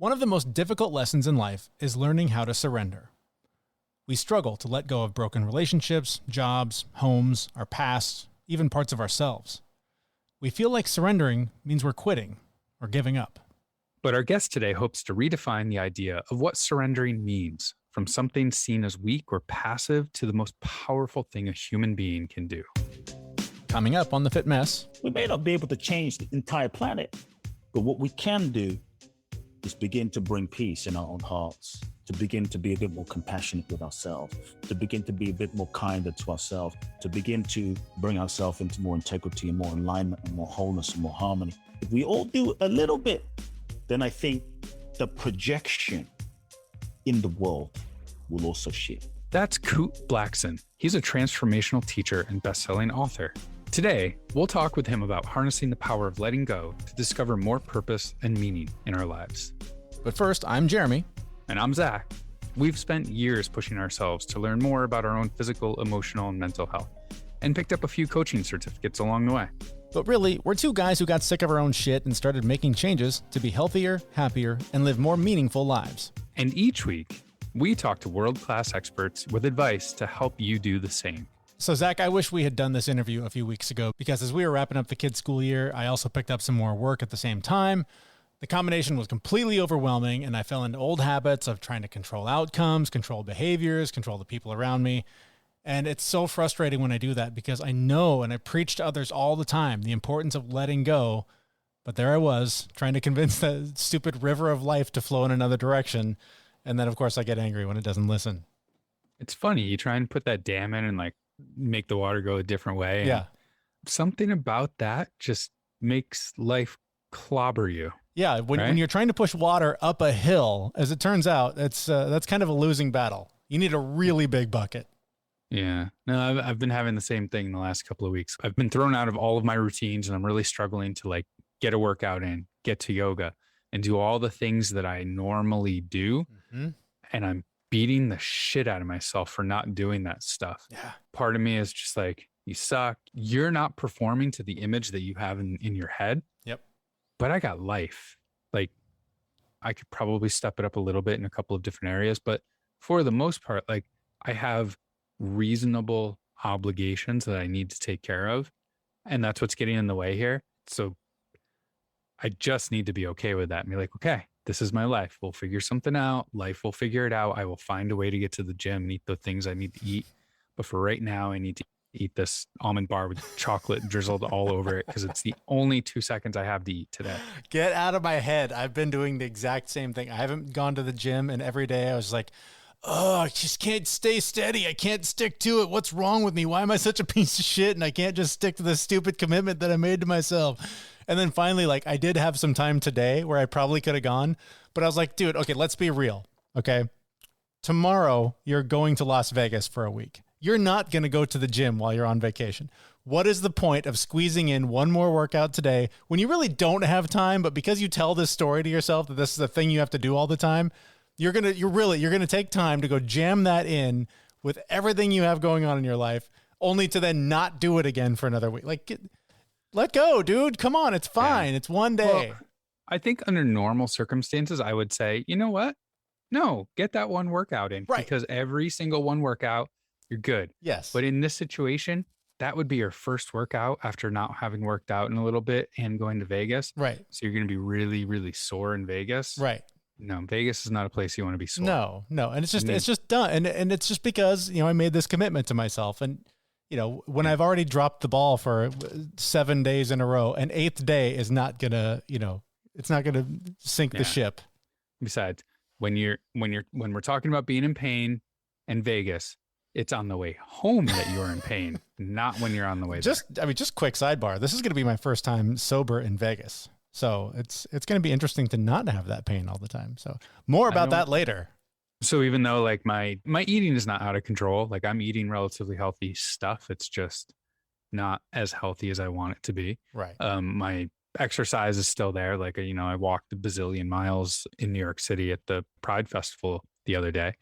One of the most difficult lessons in life is learning how to surrender. We struggle to let go of broken relationships, jobs, homes, our past, even parts of ourselves. We feel like surrendering means we're quitting or giving up. But our guest today hopes to redefine the idea of what surrendering means, from something seen as weak or passive to the most powerful thing a human being can do. Coming up on The Fit Mess. We may not be able to change the entire planet, but what we can do is begin to bring peace in our own hearts, to begin to be a bit more compassionate with ourselves, to begin to be a bit more kinder to ourselves, to begin to bring ourselves into more integrity and more alignment and more wholeness and more harmony. If we all do a little bit, then I think the projection in the world will also shift. That's Kute Blackson. He's a transformational teacher and best-selling author. Today, we'll talk with him about harnessing the power of letting go to discover more purpose and meaning in our lives. But first, I'm Jeremy. And I'm Zach. We've spent years pushing ourselves to learn more about our own physical, emotional, and mental health, and picked up a few coaching certificates along the way. But really, we're two guys who got sick of our own shit and started making changes to be healthier, happier, and live more meaningful lives. And each week, we talk to world-class experts with advice to help you do the same. So Zach, I wish we had done this interview a few weeks ago because as we were wrapping up the kids' school year, I also picked up some more work at the same time. The combination was completely overwhelming, and I fell into old habits of trying to control outcomes, control behaviors, control the people around me. And it's so frustrating when I do that because I know, and I preach to others all the time, the importance of letting go. But there I was, trying to convince the stupid river of life to flow in another direction. And then, of course, I get angry when it doesn't listen. It's funny. You try and put that dam in and make the water go a different way. Yeah. Something about that just makes life clobber you. Yeah. When you're trying to push water up a hill, as it turns out, that's kind of a losing battle. You need a really big bucket. Yeah. No, I've been having the same thing the last couple of weeks. I've been thrown out of all of my routines and I'm really struggling to get a workout in, get to yoga and do all the things that I normally do. Mm-hmm. And I'm beating the shit out of myself for not doing that stuff. Yeah. Part of me is just you suck. You're not performing to the image that you have in your head. Yep. But I got life. I could probably step it up a little bit in a couple of different areas, but for the most part, I have reasonable obligations that I need to take care of. And that's what's getting in the way here. So I just need to be okay with that and be like, okay, this is my life. We'll figure something out. Life will figure it out. I will find a way to get to the gym and eat the things I need to eat. But for right now, I need to eat this almond bar with chocolate drizzled all over it because it's the only 2 seconds I have to eat today. Get out of my head. I've been doing the exact same thing. I haven't gone to the gym, and every day I was like, oh, I just can't stay steady. I can't stick to it. What's wrong with me? Why am I such a piece of shit? And I can't just stick to this stupid commitment that I made to myself. And then finally, I did have some time today where I probably could have gone, but I was like, dude, okay, let's be real. Okay. Tomorrow you're going to Las Vegas for a week. You're not going to go to the gym while you're on vacation. What is the point of squeezing in one more workout today when you really don't have time, but because you tell this story to yourself that this is the thing you have to do all the time, you're going to take time to go jam that in with everything you have going on in your life, only to then not do it again for another week. Let go, dude. Come on. It's fine. Yeah. It's one day. Well, I think under normal circumstances, I would say, you know what? No, get that one workout in. Right. Because every single one workout, you're good. Yes. But in this situation, that would be your first workout after not having worked out in a little bit and going to Vegas. Right. So you're going to be really, really sore in Vegas. Right. No, Vegas is not a place you want to be sore. No. And it's just done. And it's just because, I made this commitment to myself. And, when I've already dropped the ball for 7 days in a row, an eighth day is not gonna, it's not gonna sink the ship. Besides, when we're talking about being in pain and Vegas, it's on the way home that you're in pain, not when you're on the way there. Just quick sidebar. This is going to be my first time sober in Vegas. So it's going to be interesting to not have that pain all the time. So more about that later. So even though my eating is not out of control, I'm eating relatively healthy stuff, it's just not as healthy as I want it to be. Right. My exercise is still there. I walked a bazillion miles in New York City at the Pride Festival the other day,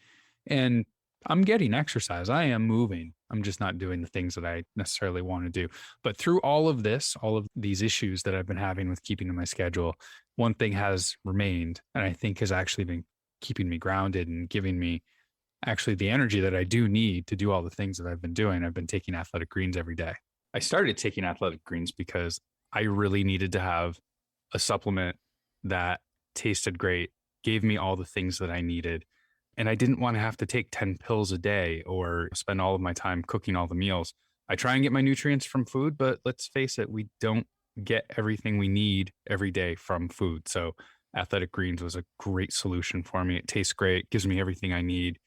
and I'm getting exercise. I am moving. I'm just not doing the things that I necessarily want to do. But through all of this, all of these issues that I've been having with keeping to my schedule, one thing has remained, and I think has actually been keeping me grounded and giving me actually the energy that I do need to do all the things that I've been doing. I've been taking athletic greens every day. I started taking athletic greens because I really needed to have a supplement that tasted great, gave me all the things that I needed. And I didn't want to have to take 10 pills a day or spend all of my time cooking all the meals. I try and get my nutrients from food, but let's face it, we don't get everything we need every day from food. So athletic greens was a great solution for me. It tastes great, gives me everything I need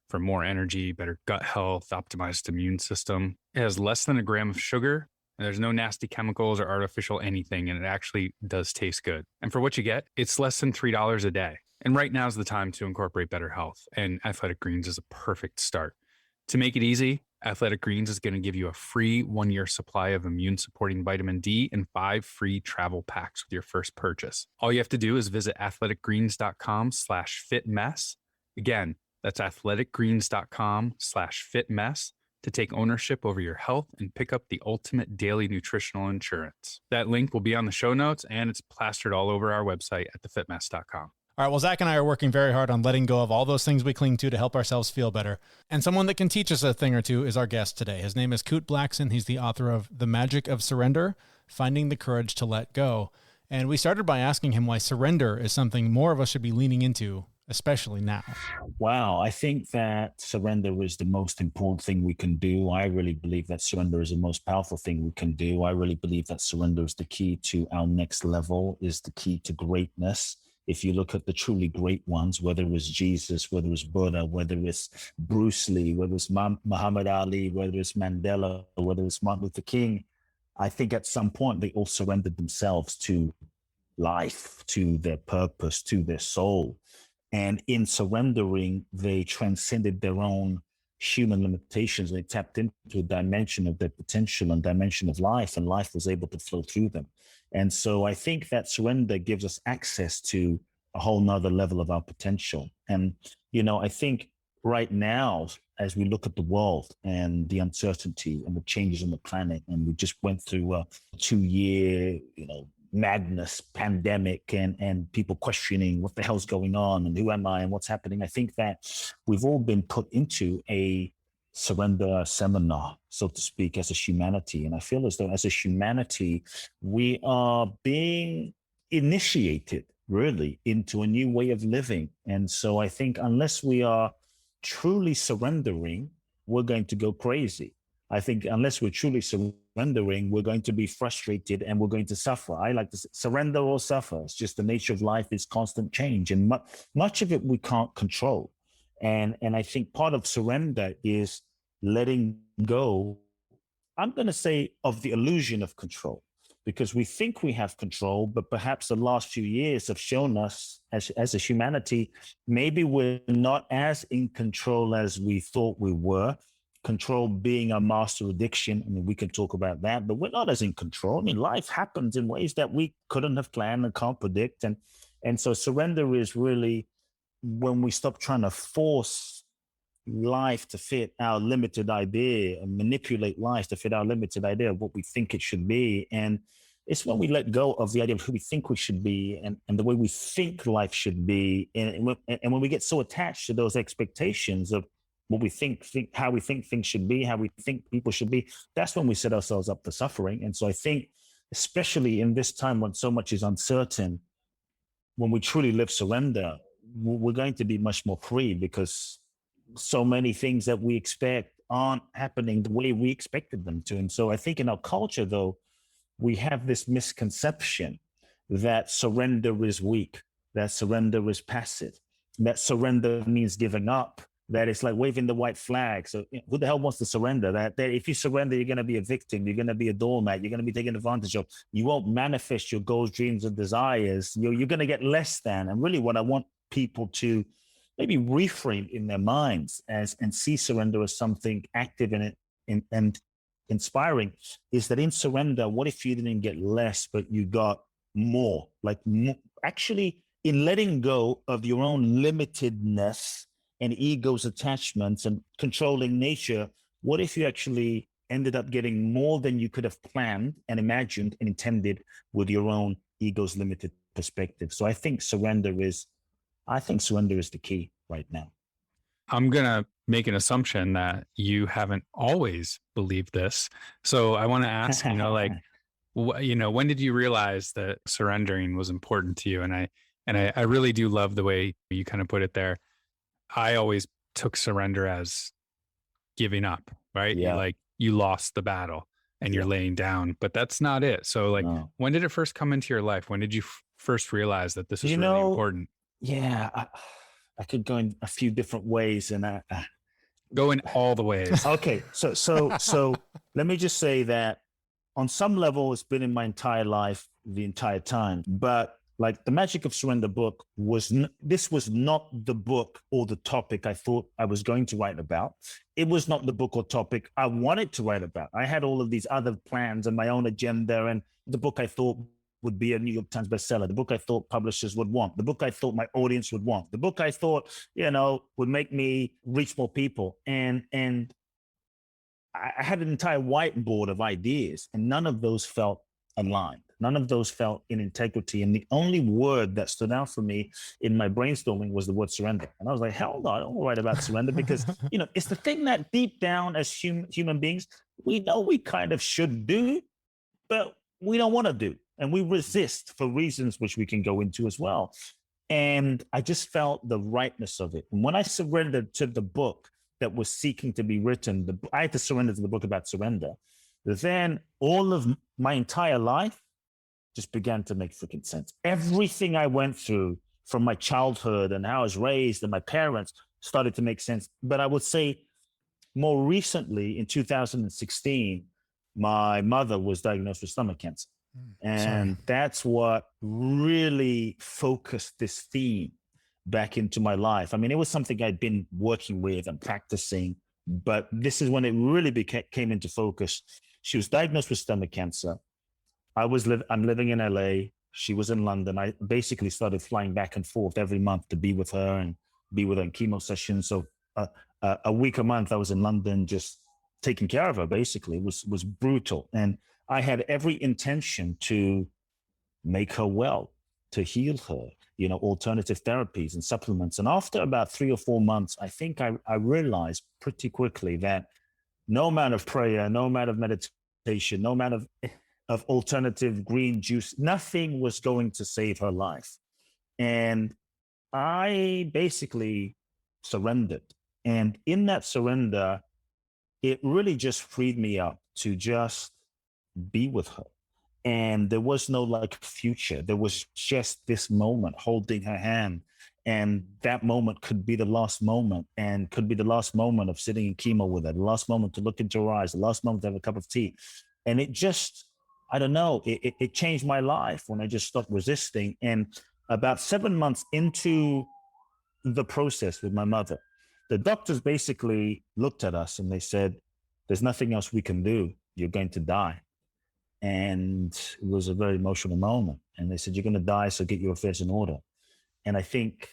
for more energy, better gut health, optimized immune system. It has less than a gram of sugar, and there's no nasty chemicals or artificial anything, and it actually does taste good. And for what you get, it's less than $3 a day. And right now is the time to incorporate better health, and Athletic Greens is a perfect start. To make it easy, Athletic Greens is going to give you a free 1-year supply of immune supporting vitamin D and 5 free travel packs with your first purchase. All you have to do is visit athleticgreens.com/fitmess. Again, that's athleticgreens.com/fitmess to take ownership over your health and pick up the ultimate daily nutritional insurance. That link will be on the show notes, and it's plastered all over our website at thefitmess.com. All right, well, Zach and I are working very hard on letting go of all those things we cling to help ourselves feel better. And someone that can teach us a thing or two is our guest today. His name is Kute Blackson. He's the author of The Magic of Surrender, Finding the Courage to Let Go. And we started by asking him why surrender is something more of us should be leaning into, especially now. Wow, I think that surrender is the most important thing we can do. I really believe that surrender is the most powerful thing we can do. I really believe that surrender is the key to our next level, is the key to greatness. If you look at the truly great ones, whether it's Jesus, whether it's Buddha, whether it's Bruce Lee, whether it's Muhammad Ali, whether it's Mandela, whether it's Martin Luther King, I think at some point they all surrendered themselves to life, to their purpose, to their soul. And in surrendering, they transcended their own human limitations. They tapped into a dimension of their potential and dimension of life, and life was able to flow through them. And so I think that surrender gives us access to a whole nother level of our potential. And, I think right now, as we look at the world and the uncertainty and the changes on the planet, and we just went through a 2-year, madness pandemic and people questioning what the hell's going on and who am I and what's happening. I think that we've all been put into a surrender seminar, so to speak, as a humanity. And I feel as though as a humanity, we are being initiated really into a new way of living. And so I think unless we are truly surrendering, we're going to go crazy. I think unless we're truly surrendering, we're going to be frustrated and we're going to suffer. I like to say, surrender or suffer. It's just the nature of life is constant change. And much of it we can't control. And I think part of surrender is letting go, I'm going to say, of the illusion of control, because we think we have control, but perhaps the last few years have shown us as a humanity, maybe we're not as in control as we thought we were. Control being a master addiction. I mean, we can talk about that, but we're not as in control. I mean, life happens in ways that we couldn't have planned and can't predict. And so surrender is really when we stop trying to force life to fit our limited idea and manipulate life to fit our limited idea of what we think it should be. And it's when we let go of the idea of who we think we should be and the way we think life should be. And when we get so attached to those expectations of what we think, how we think things should be, how we think people should be, that's when we set ourselves up for suffering. And so I think, especially in this time when so much is uncertain, when we truly live surrender, we're going to be much more free, because so many things that we expect aren't happening the way we expected them to. And so I think in our culture, though, we have this misconception that surrender is weak, that surrender is passive, that surrender means giving up, that it's like waving the white flag. So who the hell wants to surrender? That if you surrender, you're going to be a victim. You're going to be a doormat. You're going to be taken advantage of. You won't manifest your goals, dreams, and desires. You're going to get less than. And really what I want people to maybe reframe in their minds and see surrender as something active and inspiring is that in surrender, what if you didn't get less, but you got more? Like actually in letting go of your own limitedness, and ego's attachments and controlling nature, what if you actually ended up getting more than you could have planned and imagined and intended with your own ego's limited perspective? So I think surrender is the key right now. I'm going to make an assumption that you haven't always believed this. So I want to ask, like, when did you realize that surrendering was important to you? And I really do love the way you kind of put it there. I always took surrender as giving up, right? Yeah. You lost the battle and you're laying down, but that's not it. So No. when did it first come into your life? When did you first realize that this is really important? Yeah, I could go in a few different ways, and go in all the ways. Okay, so let me just say that on some level, it's been in my entire life, the entire time. But like the Magic of Surrender book this was not the book or the topic I thought I was going to write about. It was not the book or topic I wanted to write about. I had all of these other plans and my own agenda, and the book I thought would be a New York Times bestseller, the book I thought publishers would want, the book I thought my audience would want, the book I thought, would make me reach more people. And I had an entire whiteboard of ideas, and none of those felt aligned. None of those felt in integrity. And the only word that stood out for me in my brainstorming was the word surrender. And I was like, hell no, I don't want to write about surrender, because, it's the thing that deep down as human beings, we know we kind of should do, but we don't want to do. And we resist for reasons which we can go into as well. And I just felt the rightness of it. And when I surrendered to the book that was seeking to be written, I had to surrender to the book about surrender. Then all of my entire life just began to make freaking sense. Everything I went through from my childhood and how I was raised and my parents started to make sense. But I would say more recently, in 2016, my mother was diagnosed with stomach cancer. And that's what really focused this theme back into my life. I mean, it was something I'd been working with and practicing, but this is when it really came into focus. She was diagnosed with stomach cancer. I'm living in LA. She was in London. I basically started flying back and forth every month to be with her and be with her in chemo sessions. So a week a month I was in London just taking care of her. Basically, it was brutal. And I had every intention to make her well, to heal her, alternative therapies and supplements. And after about 3 or 4 months, I think I realized pretty quickly that no amount of prayer, no amount of meditation, no amount of alternative green juice, nothing was going to save her life. And I basically surrendered. And in that surrender, it really just freed me up to just be with her. And there was no future. There was just this moment holding her hand. And that moment could be the last moment, and could be the last moment of sitting in chemo with her, the last moment to look into her eyes, the last moment to have a cup of tea. And it just, I don't know, it changed my life when I just stopped resisting. And about 7 months into the process with my mother, the doctors basically looked at us and they said, there's nothing else we can do. You're going to die. And it was a very emotional moment. And they said, you're going to die, so get your affairs in order. And I think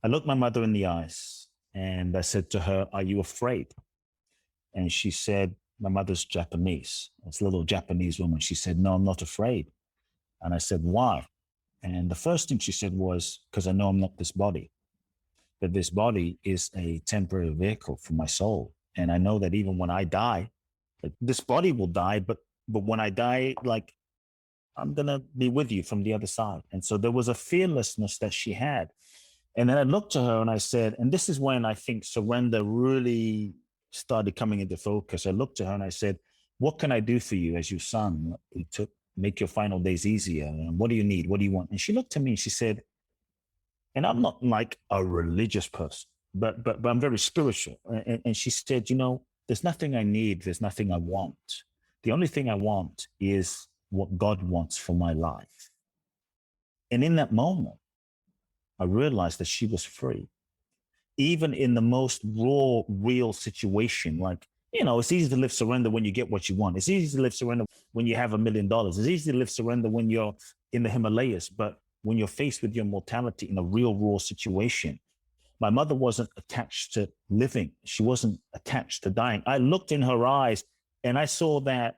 I looked my mother in the eyes and I said to her, are you afraid? And she said, my mother's Japanese. It's a little Japanese woman. She said, no, I'm not afraid. And I said, why? And the first thing she said was, because I know I'm not this body, that this body is a temporary vehicle for my soul. And I know that even when I die, this body will die, but when I die, I'm going to be with you from the other side. And so there was a fearlessness that she had. And then I looked to her and I said, and this is when I think surrender really started coming into focus. I looked to her and I said, what can I do for you as your son to make your final days easier? And what do you need? What do you want? And she looked at me and she said, and I'm not like a religious person, but I'm very spiritual. And she said, there's nothing I need. There's nothing I want. The only thing I want is what God wants for my life. And in that moment, I realized that she was free. Even in the most raw, real situation, it's easy to live surrender when you get what you want. It's easy to live surrender when you have $1 million. It's easy to live surrender when you're in the Himalayas. But when you're faced with your mortality in a real, raw situation, My mother wasn't attached to living. She wasn't attached to dying. I looked in her eyes and I saw that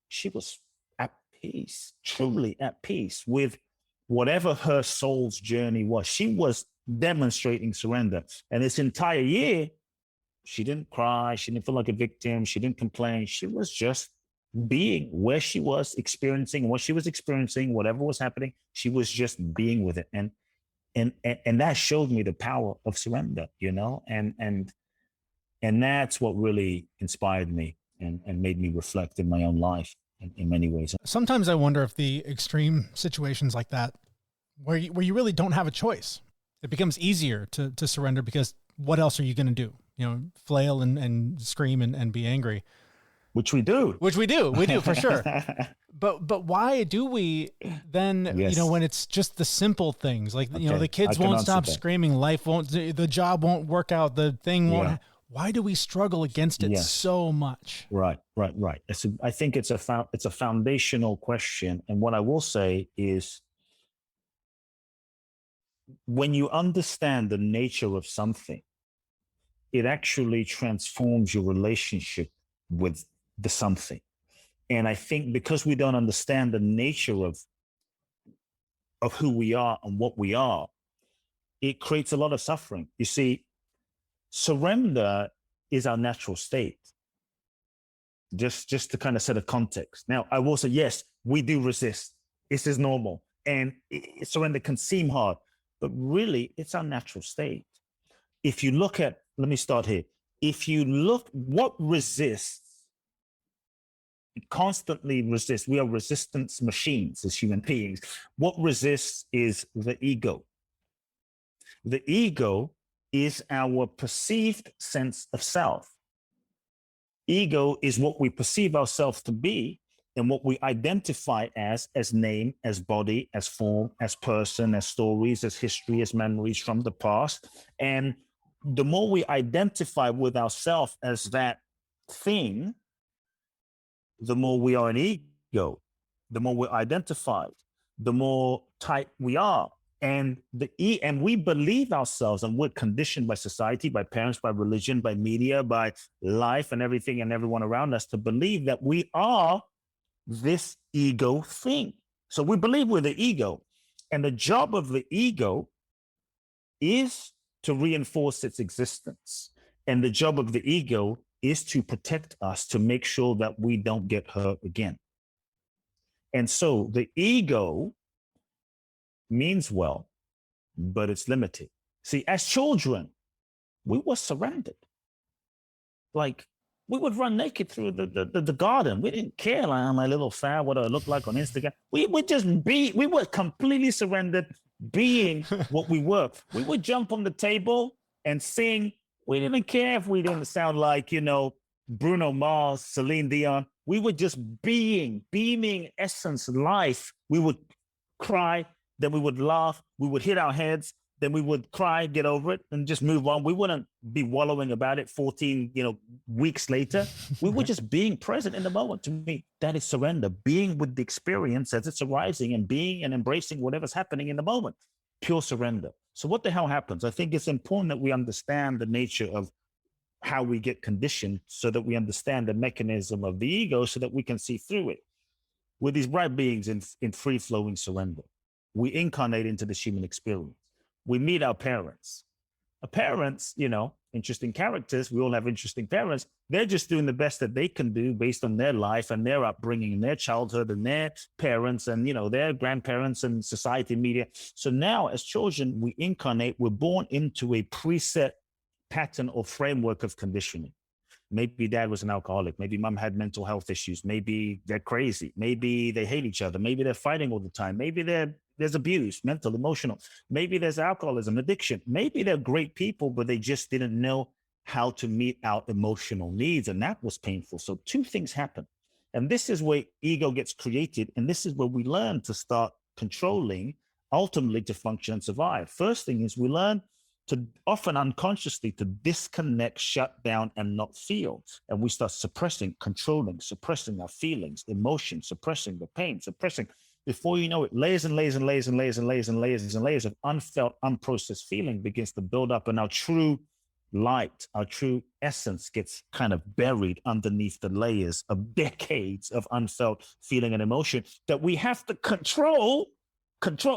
she was at peace, truly at peace with whatever her soul's journey was. She was demonstrating surrender. And this entire year, she didn't cry. She didn't feel like a victim. She didn't complain. She was just being where she was experiencing what she was experiencing, whatever was happening. She was just being with it. And that showed me the power of surrender, you know, and that's what really inspired me and made me reflect in my own life in many ways. Sometimes I wonder if the extreme situations like that, where you really don't have a choice, it becomes easier to surrender, because what else are you going to do? You know, flail and scream and be angry. Which we do. We do for sure. But why do we then, Yes. you know, when it's just the simple things, like, you know, the kids won't stop screaming, life won't, the job won't work out, the thing won't, Yeah. why do we struggle against it so much? Right. I think it's a foundational question. And what I will say is, when you understand the nature of something, it actually transforms your relationship with the something. And I think because we don't understand the nature of who we are and what we are, it creates a lot of suffering. You see, surrender is our natural state. Just to kind of set a context. Now, I will say, yes, we do resist. This is normal. And surrender can seem hard, but really it's our natural state. If you look at, let me start here. If you look, what resists, it constantly resists. We are resistance machines as human beings. What resists is the ego. The ego is our perceived sense of self. Ego is what we perceive ourselves to be and what we identify as name, as body, as form, as person, as stories, as history, as memories from the past. And the more we identify with ourselves as that thing, the more we are an ego. The more we're identified, the more tight we are. And we believe ourselves, and we're conditioned by society, by parents, by religion, by media, by life and everything and everyone around us to believe that we are this ego thing. So we believe we're the ego. And the job of the ego is to reinforce its existence. And the job of the ego is to protect us, to make sure that we don't get hurt again. And so the ego means well, but it's limited. See, as children, we were surrounded. Like, we would run naked through the garden. We didn't care, like, my little fat, what I look like on Instagram. We were completely surrendered, being what we were. We would jump on the table and sing. We didn't care if we didn't sound like, you know, Bruno Mars, Celine Dion. We were just beaming essence, life. We would cry, then we would laugh, we would hit our heads, then we would cry, get over it, and just move on. We wouldn't be wallowing about it 14, weeks later. We were just being present in the moment. To me, that is surrender, being with the experience as it's arising and being and embracing whatever's happening in the moment. Pure surrender. So what the hell happens? I think it's important that we understand the nature of how we get conditioned so that we understand the mechanism of the ego so that we can see through it. We're these bright beings in free-flowing surrender. We incarnate into this human experience. We meet our parents. Our parents, interesting characters. We all have interesting parents. They're just doing the best that they can do based on their life and their upbringing and their childhood and their parents and, their grandparents and society, media. So now as children, we incarnate, we're born into a preset pattern or framework of conditioning. Maybe dad was an alcoholic. Maybe mom had mental health issues. Maybe they're crazy. Maybe they hate each other. Maybe they're fighting all the time. Maybe there's abuse, mental, emotional. Maybe there's alcoholism, addiction. Maybe they're great people, but they just didn't know how to meet our emotional needs. And that was painful. So two things happen. And this is where ego gets created. And this is where we learn to start controlling, ultimately to function and survive. First thing is we learn to often unconsciously to disconnect, shut down, and not feel. And we start suppressing, controlling, suppressing our feelings, emotions, suppressing the pain, suppressing before you know it, layers and layers and layers and layers and layers and layers and layers of unfelt, unprocessed feeling begins to build up, and our true light, our true essence gets kind of buried underneath the layers of decades of unfelt feeling and emotion that we have to control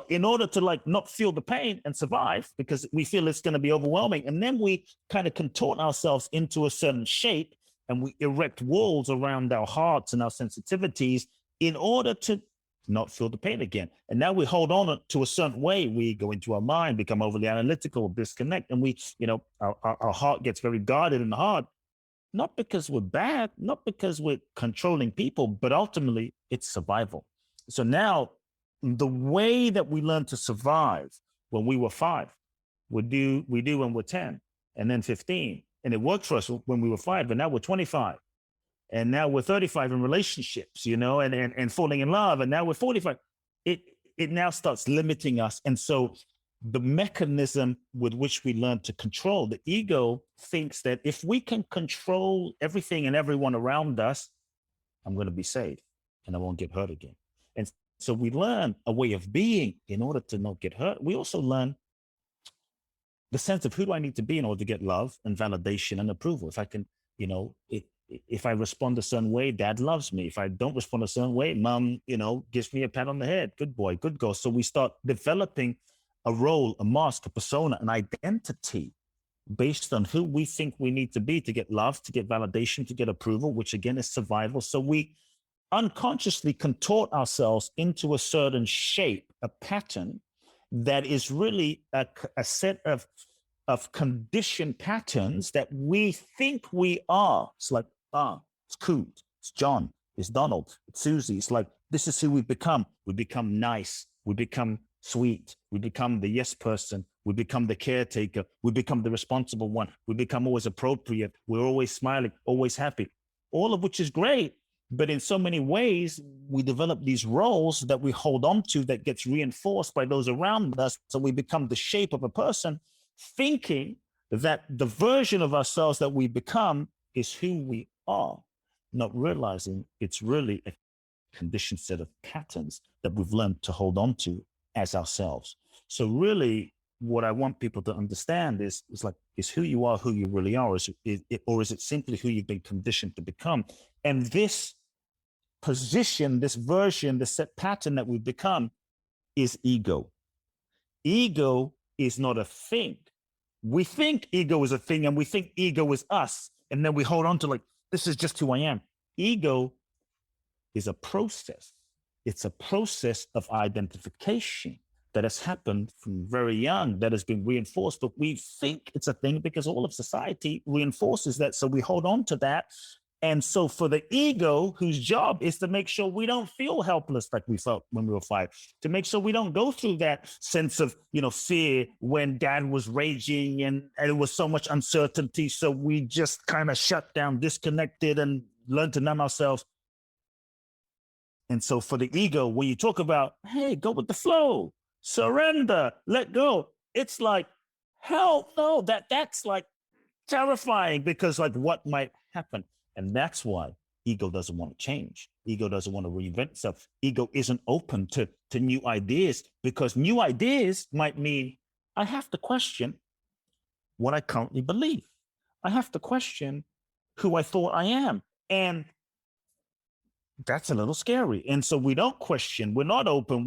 in order to like not feel the pain and survive, because we feel it's going to be overwhelming. And then we kind of contort ourselves into a certain shape, and we erect walls around our hearts and our sensitivities in order to not feel the pain again. And now we hold on to a certain way. We go into our mind, become overly analytical, disconnect, and we, our heart gets very guarded and hard, not because we're bad, not because we're controlling people, but ultimately it's survival. So now the way that we learned to survive when we were 5, we do when we're 10 and then 15. And it worked for us when we were 5, but now we're 25. And now we're 35 in relationships, and falling in love. And now we're 45. It now starts limiting us. And so the mechanism with which we learn to control, the ego thinks that if we can control everything and everyone around us, I'm going to be safe and I won't get hurt again. And so we learn a way of being in order to not get hurt. We also learn the sense of who do I need to be in order to get love and validation and approval. If I can, if I respond a certain way, dad loves me. If I don't respond a certain way, mom, gives me a pat on the head. Good boy, good girl. So we start developing a role, a mask, a persona, an identity based on who we think we need to be to get love, to get validation, to get approval, which again is survival. So we unconsciously contort ourselves into a certain shape, a pattern that is really a set of conditioned patterns that we think we are. It's like, it's Kute, it's John, it's Donald, it's Susie. It's like, this is who we become. We become nice. We become sweet. We become the yes person. We become the caretaker. We become the responsible one. We become always appropriate. We're always smiling, always happy, all of which is great. But in so many ways, we develop these roles that we hold on to that gets reinforced by those around us. So we become the shape of a person, thinking that the version of ourselves that we become is who we are, not realizing it's really a conditioned set of patterns that we've learned to hold on to as ourselves. So really, what I want people to understand is who you are, who you really are, or is it simply who you've been conditioned to become? And this position, this version, the set pattern that we've become is ego. Ego is not a thing. We think ego is a thing, and we think ego is us. And then we hold on to this is just who I am. Ego is a process. It's a process of identification that has happened from very young, that has been reinforced, but we think it's a thing because all of society reinforces that. So we hold on to that. And so for the ego, whose job is to make sure we don't feel helpless like we felt when we were 5, to make sure we don't go through that sense of, fear when dad was raging and it was so much uncertainty. So we just kind of shut down, disconnected, and learned to numb ourselves. And so for the ego, when you talk about, hey, go with the flow, surrender, let go, it's like, hell no, that's like terrifying, because what might happen? And that's why ego doesn't want to change. Ego doesn't want to reinvent itself. Ego isn't open to new ideas, because new ideas might mean I have to question what I currently believe. I have to question who I thought I am. And that's a little scary. And so we don't question. We're not open.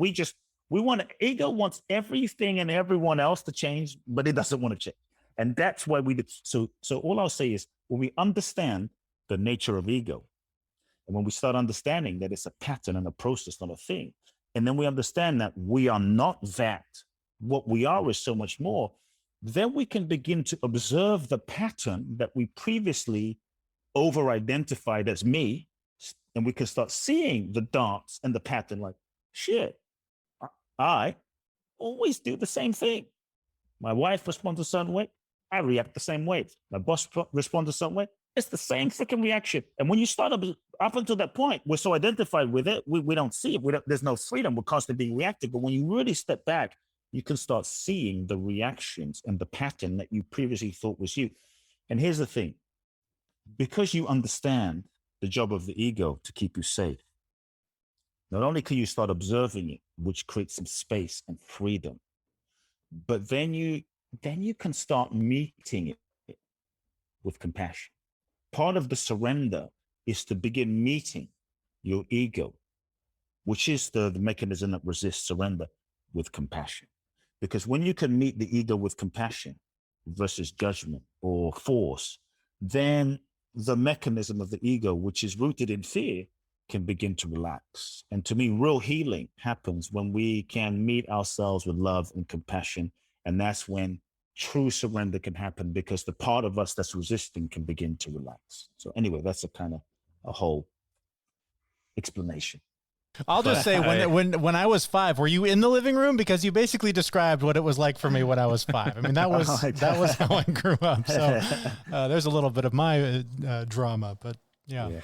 Ego wants everything and everyone else to change, but it doesn't want to change. And that's why we do. So all I'll say is, when we understand the nature of ego, and when we start understanding that it's a pattern and a process, not a thing, and then we understand that we are not that, what we are is so much more, then we can begin to observe the pattern that we previously over-identified as me, and we can start seeing the dance and the pattern like, shit, I always do the same thing. My wife responds a certain way, I react the same way. My boss responds a certain way, it's the same freaking reaction. And when you start up until that point, we're so identified with it, we don't see it. There's no freedom. We're constantly being reactive. But when you really step back, you can start seeing the reactions and the pattern that you previously thought was you. And here's the thing, because you understand the job of the ego to keep you safe, Not only can you start observing it, which creates some space and freedom, but then you can start meeting it with compassion. Part of the surrender is to begin meeting your ego, which is the mechanism that resists surrender, with compassion. Because when you can meet the ego with compassion versus judgment or force, then the mechanism of the ego, which is rooted in fear, can begin to relax. And to me, real healing happens when we can meet ourselves with love and compassion. And that's when true surrender can happen, because the part of us that's resisting can begin to relax. So anyway, that's a kind of a whole explanation. I'll just say, when I was 5, were you in the living room? Because you basically described what it was like for me when I was 5. I mean, that was how I grew up. So there's a little bit of my drama, but yeah.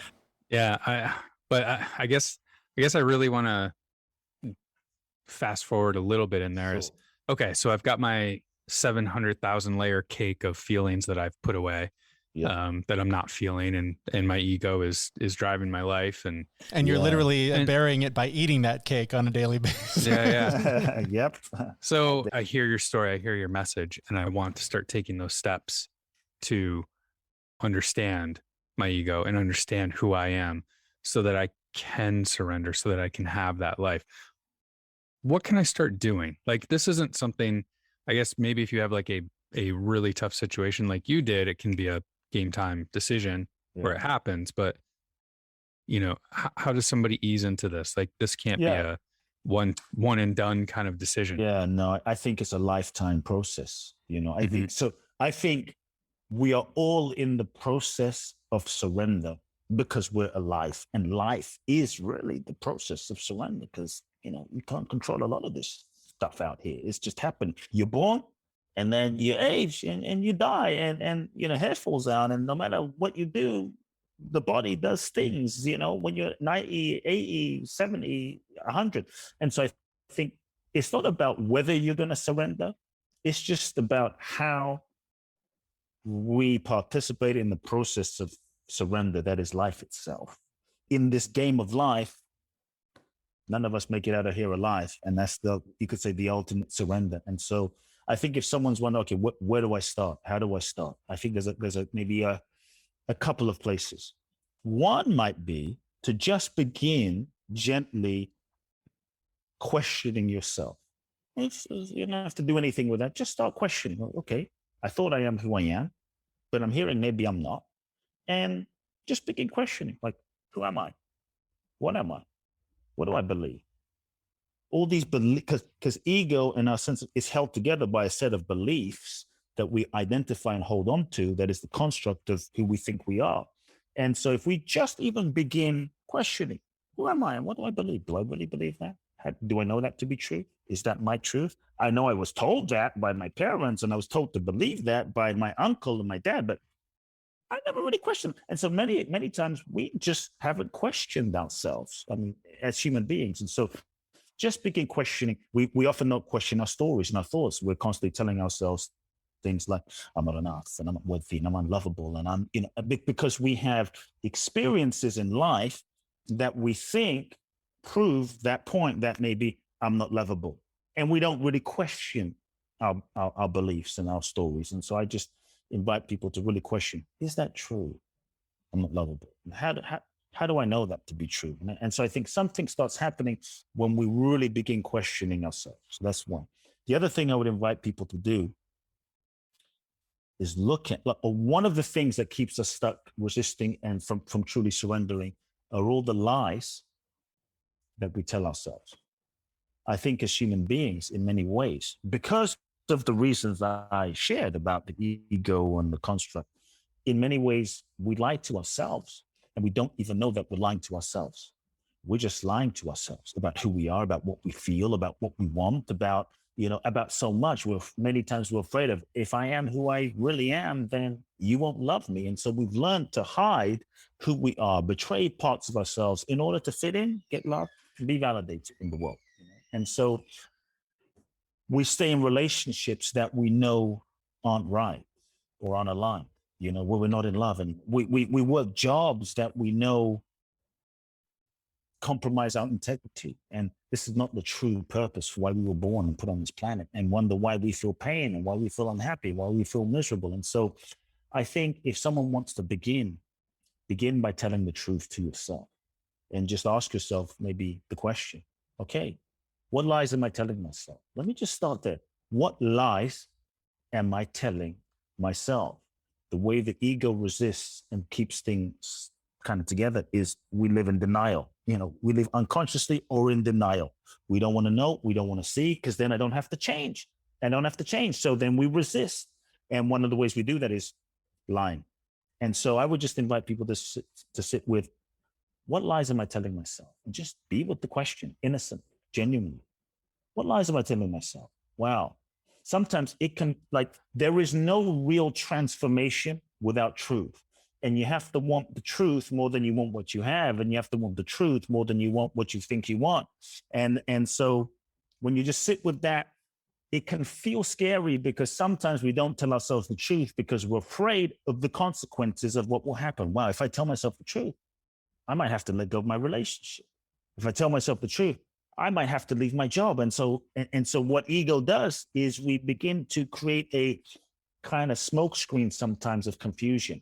I guess I really want to fast forward a little bit in there. Sure. Is okay. So I've got my 700,000 layer cake of feelings that I've put away. That I'm not feeling, and my ego is driving my life, and you're literally burying it by eating that cake on a daily basis. Yep. So I hear your story, I hear your message, and I want to start taking those steps to understand my ego and understand who I am, so that I can surrender, so that I can have that life. What can I start doing? Like, this isn't something, I guess maybe if you have like a really tough situation like you did, it can be a game time decision where it happens. But, how does somebody ease into this? Like, this can't be a one and done kind of decision. Yeah, no, I think it's a lifetime process. I think we are all in the process of surrender because we're alive, and life is really the process of surrender, because, you can't control a lot of this stuff out here. It's just happened. You're born, and then you age, and you die, and hair falls out, and no matter what you do, the body does things, when you're 90, 80, 70, 100. And so I think it's not about whether you're going to surrender. It's just about how we participate in the process of surrender, that is life itself. In this game of life, none of us make it out of here alive. And that's you could say, the ultimate surrender. And so I think if someone's wondering, okay, where do I start? How do I start? I think there's maybe a couple of places. One might be to just begin gently questioning yourself. You don't have to do anything with that. Just start questioning. Okay, I thought I am who I am, but I'm hearing maybe I'm not. And just begin questioning, like, who am I? What am I? What do I believe? All these beliefs, because ego in our sense is held together by a set of beliefs that we identify and hold on to, that is the construct of who we think we are. And so if we just even begin questioning, who am I and what do I believe? Do I really believe that? Do I know that to be true? Is that my truth? I know I was told that by my parents, and I was told to believe that by my uncle and my dad, but I never really questioned. And so many, many times we just haven't questioned ourselves, as human beings. And so just begin questioning. We often don't question our stories and our thoughts. We're constantly telling ourselves things like, I'm not enough, and I'm not worthy, and I'm unlovable. And I'm, because we have experiences in life that we think prove that point, that maybe I'm not lovable. And we don't really question our beliefs and our stories. And so I just invite people to really question, is that true? I'm not lovable. How do I know that to be true? And so I think something starts happening when we really begin questioning ourselves. So that's one. The other thing I would invite people to do is look at, one of the things that keeps us stuck, resisting, and from truly surrendering are all the lies that we tell ourselves. I think as human beings, in many ways, because of the reasons I shared about the ego and the construct, in many ways, we lie to ourselves, and we don't even know that we're lying to ourselves. We're just lying to ourselves about who we are, about what we feel, about what we want, about so much. Many times we're afraid of, if I am who I really am, then you won't love me. And so we've learned to hide who we are, betray parts of ourselves in order to fit in, get love, and be validated in the world. And so we stay in relationships that we know aren't right or aren't aligned, where we're not in love. And we work jobs that we know compromise our integrity. And this is not the true purpose for why we were born and put on this planet, and wonder why we feel pain and why we feel unhappy, why we feel miserable. And so I think if someone wants to begin by telling the truth to yourself and just ask yourself maybe the question, okay, what lies am I telling myself? Let me just start there. What lies am I telling myself? The way the ego resists and keeps things kind of together is we live in denial. We live unconsciously or in denial. We don't want to know, we don't want to see, because then I don't have to change. So then we resist. And one of the ways we do that is lying. And so I would just invite people to sit with, what lies am I telling myself? And just be with the question, innocent, genuinely. What lies am I telling myself? Wow. Sometimes it can, there is no real transformation without truth. And you have to want the truth more than you want what you have. And you have to want the truth more than you want what you think you want. And so when you just sit with that, it can feel scary, because sometimes we don't tell ourselves the truth because we're afraid of the consequences of what will happen. Wow, if I tell myself the truth, I might have to let go of my relationship. If I tell myself the truth, I might have to leave my job. And so what ego does is we begin to create a kind of smokescreen sometimes of confusion.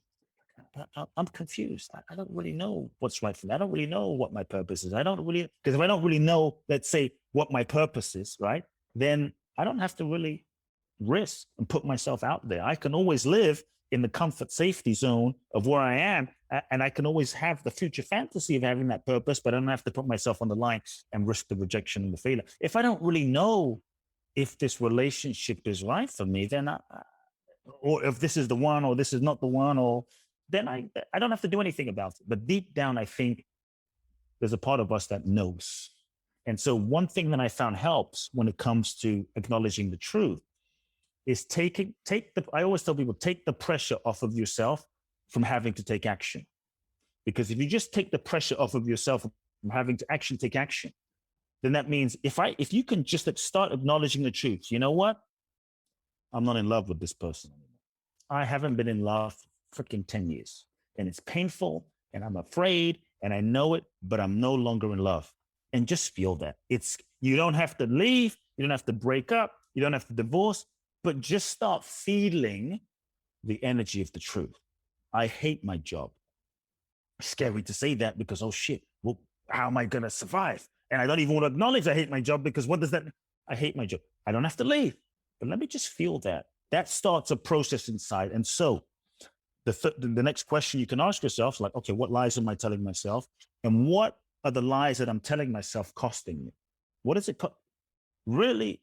I'm confused. I don't really know what's right for me. I don't really know what my purpose is. Because if I don't really know, let's say, what my purpose is, right, then I don't have to really risk and put myself out there. I can always live in the comfort safety zone of where I am, and I can always have the future fantasy of having that purpose, but I don't have to put myself on the line and risk the rejection and the failure. If I don't really know if this relationship is right for me, then or if this is the one or this is not the one, or then I don't have to do anything about it. But deep down, I think there's a part of us that knows. And so one thing that I found helps when it comes to acknowledging the truth is I always tell people, take the pressure off of yourself from having to take action. Because if you just take the pressure off of yourself from having to take action, then that means if you can just start acknowledging the truth, you know what? I'm not in love with this person anymore. I haven't been in love for freaking 10 years. And it's painful, and I'm afraid, and I know it, but I'm no longer in love. And just feel that. You don't have to leave, you don't have to break up, you don't have to divorce, but just start feeling the energy of the truth. I hate my job. Scary to say that, because, oh shit, well, how am I going to survive? And I don't even want to acknowledge I hate my job, because what does that mean? I hate my job. I don't have to leave, but let me just feel that. That starts a process inside. And so the next question you can ask yourself is like, okay, what lies am I telling myself? And what are the lies that I'm telling myself costing me? What is it? Really,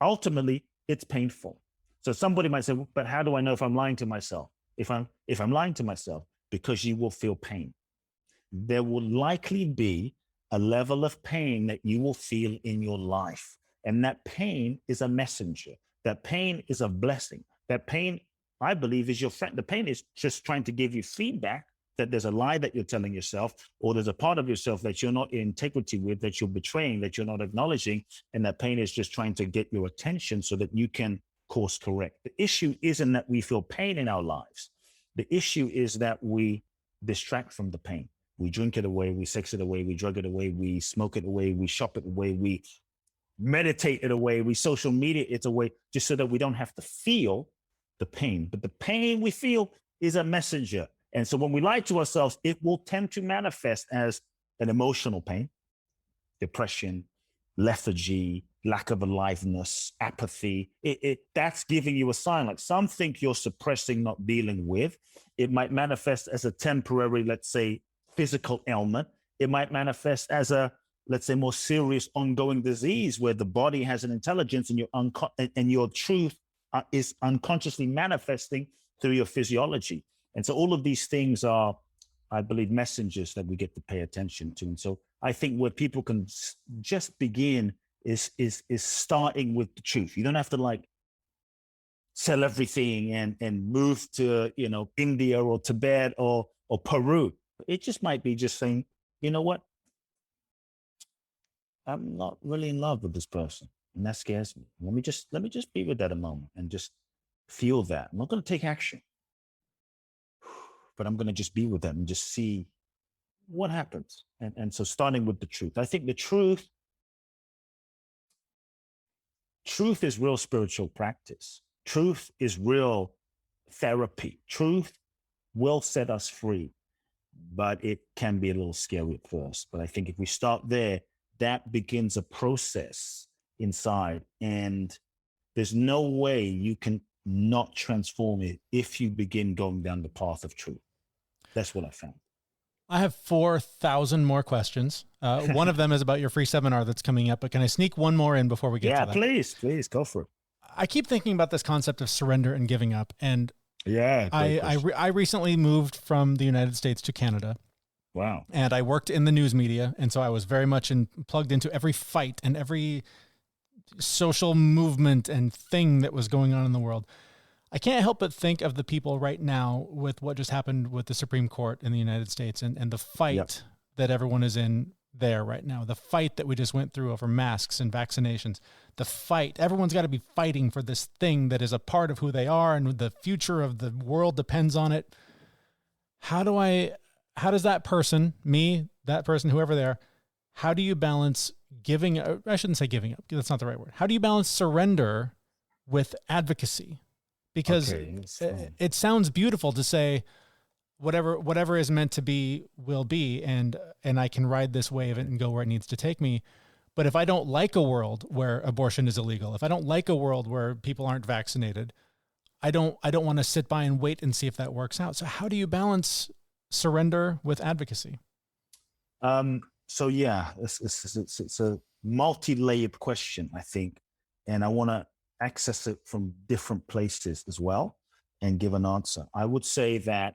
ultimately, it's painful. So somebody might say, well, but how do I know if I'm lying to myself? If I'm lying to myself, because you will feel pain. There will likely be a level of pain that you will feel in your life. And that pain is a messenger. That pain is a blessing. That pain, I believe, is your friend. The pain is just trying to give you feedback that there's a lie that you're telling yourself, or there's a part of yourself that you're not in integrity with, that you're betraying, that you're not acknowledging. And that pain is just trying to get your attention so that you can course correct. The issue isn't that we feel pain in our lives. The issue is that we distract from the pain. We drink it away, we sex it away, we drug it away, we smoke it away, we shop it away, we meditate it away, we social media it away, just so that we don't have to feel the pain. But the pain we feel is a messenger. And so when we lie to ourselves, it will tend to manifest as an emotional pain, depression, lethargy, lack of aliveness, apathy. That's giving you a sign, like something you're suppressing, not dealing with. It might manifest as a temporary, let's say, physical ailment. It might manifest as a, let's say, more serious ongoing disease where the body has an intelligence and your truth is unconsciously manifesting through your physiology. And so all of these things are, I believe, messengers that we get to pay attention to. And so I think where people can just begin is starting with the truth. You don't have to like sell everything and move to, India or Tibet or Peru. It just might be just saying, you know what? I'm not really in love with this person, and that scares me. Let me just be with that a moment and just feel that. I'm not going to take action, but I'm going to just be with that and just see what happens? And so starting with the truth, I think the truth is real spiritual practice. Truth is real therapy. Truth will set us free, but it can be a little scary at first. But I think if we start there, that begins a process inside. And there's no way you can not transform it if you begin going down the path of truth. That's what I found. I have 4,000 more questions. One of them is about your free seminar that's coming up, but can I sneak one more in before we get to that? Yeah, please go for it. I keep thinking about this concept of surrender and giving up. And yeah, I recently moved from the United States to Canada. Wow. And I worked in the news media. And so I was very much plugged into every fight and every social movement and thing that was going on in the world. I can't help but think of the people right now with what just happened with the Supreme Court in the United States and the fight that everyone is in there right now, the fight that we just went through over masks and vaccinations, the fight. Everyone's got to be fighting for this thing that is a part of who they are and the future of the world depends on it. How does that person, me, that person, whoever they are, how do you balance giving, I shouldn't say giving up, that's not the right word. How do you balance surrender with advocacy? Because it sounds beautiful to say whatever is meant to be will be, and I can ride this wave and go where it needs to take me. But if I don't like a world where abortion is illegal, if I don't like a world where people aren't vaccinated, I don't want to sit by and wait and see if that works out. So how do you balance surrender with advocacy? So yeah, it's a multi-layered question, I think, and I want to access it from different places as well and give an answer. I would say that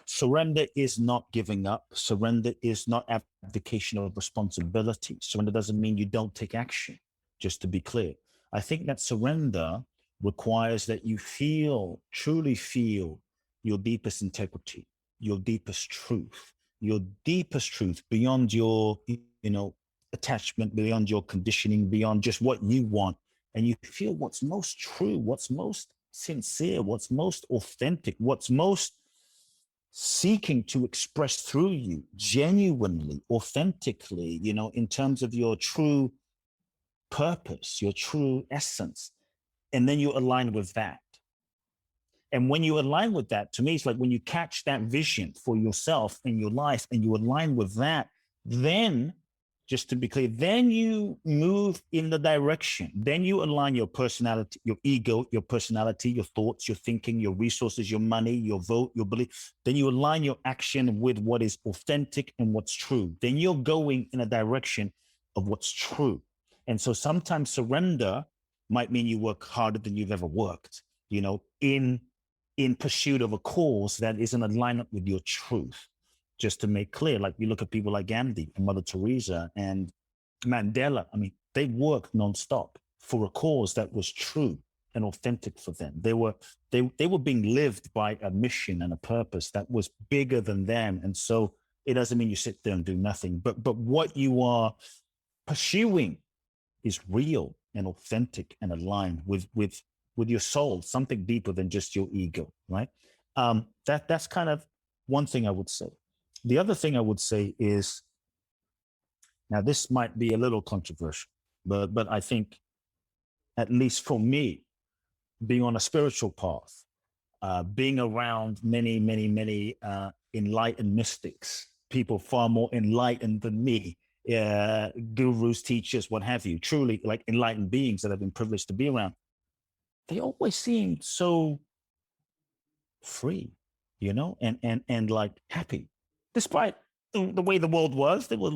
surrender is not giving up. Surrender is not abdication of responsibility. Surrender doesn't mean you don't take action, just to be clear. I think that surrender requires that you truly feel your deepest integrity, your deepest truth beyond your, attachment, beyond your conditioning, beyond just what you want. And you feel what's most true, what's most sincere, what's most authentic, what's most seeking to express through you genuinely, authentically, in terms of your true purpose, your true essence. And then you align with that. And when you align with that, to me, it's like when you catch that vision for yourself and your life and you align with that, then, just to be clear, then you move in the direction. Then you align your personality, your ego, your personality, your thoughts, your thinking, your resources, your money, your vote, your belief. Then you align your action with what is authentic and what's true. Then you're going in a direction of what's true. And so sometimes surrender might mean you work harder than you've ever worked, in pursuit of a cause that is in alignment with your truth. Just to make clear, like you look at people like Gandhi and Mother Teresa and Mandela, I mean, they worked nonstop for a cause that was true and authentic for them. They were being lived by a mission and a purpose that was bigger than them. And so it doesn't mean you sit there and do nothing, but what you are pursuing is real and authentic and aligned with your soul, something deeper than just your ego, right? That's kind of one thing I would say. The other thing I would say is, now this might be a little controversial, but I think, at least for me, being on a spiritual path, being around many enlightened mystics, people far more enlightened than me, gurus, teachers, what have you, truly like enlightened beings that I've been privileged to be around, they always seem so free, and like happy. Despite the way the world was, they were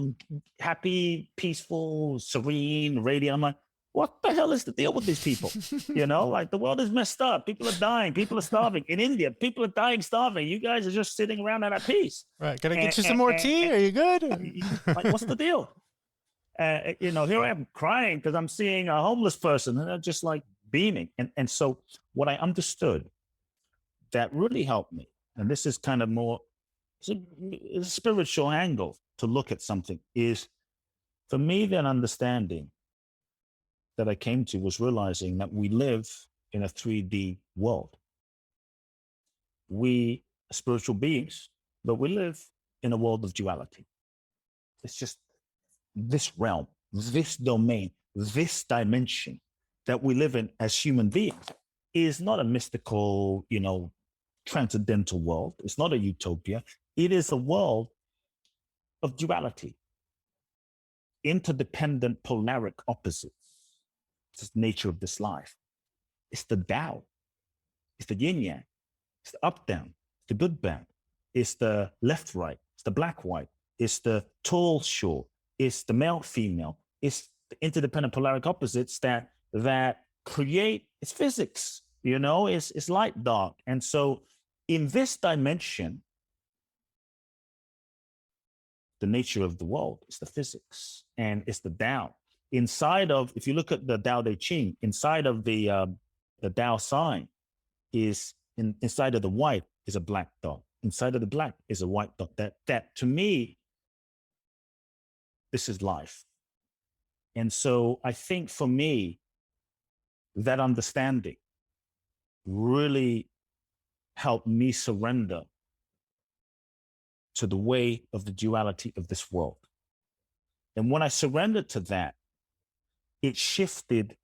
happy, peaceful, serene, radiant. I'm like, what the hell is the deal with these people? Like the world is messed up. People are dying. People are starving. In India, people are dying, starving. You guys are just sitting around at peace. Right. Can I get you some more tea? Are you good? Like, what's the deal? Here I am crying because I'm seeing a homeless person and they're just like beaming. And so what I understood that really helped me, and this is kind of more, it's a spiritual angle to look at something, is for me, that understanding that I came to was realizing that we live in a 3D world. We are spiritual beings, but we live in a world of duality. It's just this realm, this domain, this dimension that we live in as human beings is not a mystical, transcendental world. It's not a utopia. It is a world of duality, interdependent polaric opposites. It's the nature of this life. It's the Tao. It's the yin yang. It's the up down. It's the good bad. It's the left right. It's the black white. It's the tall short. It's the male female. It's the interdependent polaric opposites that create. It's physics. It's light dark. And so in this dimension, the nature of the world is the physics, and it's the Tao. Inside of, if you look at the Tao Te Ching, inside of the Tao sign is inside of the white is a black dot. Inside of the black is a white dot. That to me, this is life. And so I think for me, that understanding really helped me surrender to the way of the duality of this world. And when I surrendered to that, it shifted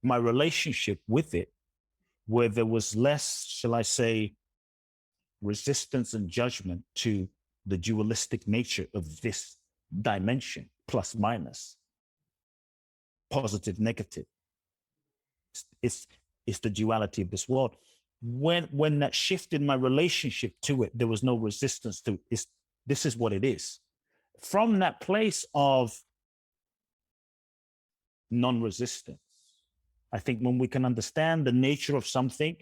my relationship with it, where there was less, shall I say, resistance and judgment to the dualistic nature of this dimension, plus minus, positive, negative. It's the duality of this world. When that shifted my relationship to it, there was no resistance to it. This is what it is. From that place of non-resistance, I think when we can understand the nature of something,